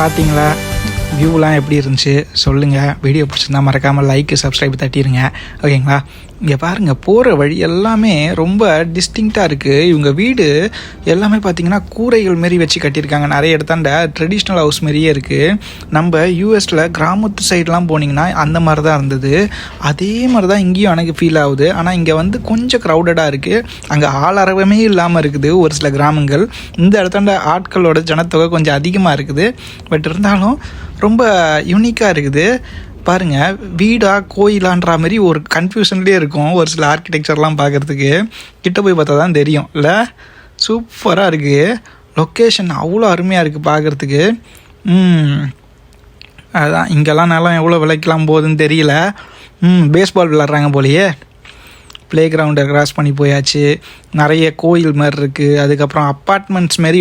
பார்த்தீங்களா? வியூலாம் எப்படி இருந்துச்சு சொல்லுங்கள். வீடியோ பிடிச்சிருந்தா மறக்காமல் லைக்கு சப்ஸ்கிரைப் தட்டிடுங்க. ஓகேங்களா? இங்கே பாருங்கள், போகிற வழி எல்லாமே ரொம்ப டிஸ்டிங்க்டாக இருக்குது. இவங்க வீடு எல்லாமே பார்த்திங்கன்னா கூரைகள் மாரி வச்சு கட்டியிருக்காங்க. நிறைய இடத்தாண்ட ட்ரெடிஷ்னல் ஹவுஸ் மாரியே இருக்குது. நம்ம யூஎஸில் கிராமத்து சைட்லாம் போனீங்கன்னா அந்த மாதிரி தான் இருந்தது. அதே மாதிரி தான் இங்கேயும் எனக்கு ஃபீல் ஆகுது. ஆனால் இங்கே வந்து கொஞ்சம் க்ரௌடடாக இருக்குது. அங்கே ஆளரவமே இல்லாமல் இருக்குது ஒரு சில கிராமங்கள். இந்த இடத்தாண்ட ஆட்களோட ஜனத்தொகை கொஞ்சம் அதிகமாக இருக்குது. பட் இருந்தாலும் ரொம்ப யூனிக்காக இருக்குது. பாருங்கள், வீடா கோயிலான்ற மாதிரி ஒரு கன்ஃபியூஷன்லேயே இருக்கும் ஒரு சில ஆர்கிடெக்சர்லாம் பார்க்குறதுக்கு. கிட்ட போய் பார்த்தா தான் தெரியும் இல்லை? சூப்பராக இருக்குது. லொக்கேஷன் அவ்வளோ அருமையாக இருக்குது பார்க்குறதுக்கு. அதுதான், இங்கெல்லாம் நிலம் எவ்வளோ விலைக்கெல்லாம் போகுதுன்னு தெரியல. பேஸ்பால் விளாட்றாங்க போலையே. ப்ளே கிரவுண்டை கிராஸ் பண்ணி போயாச்சு. நிறைய கோயில் மாதிரி இருக்குது. அதுக்கப்புறம் அப்பார்ட்மெண்ட்ஸ் மாரி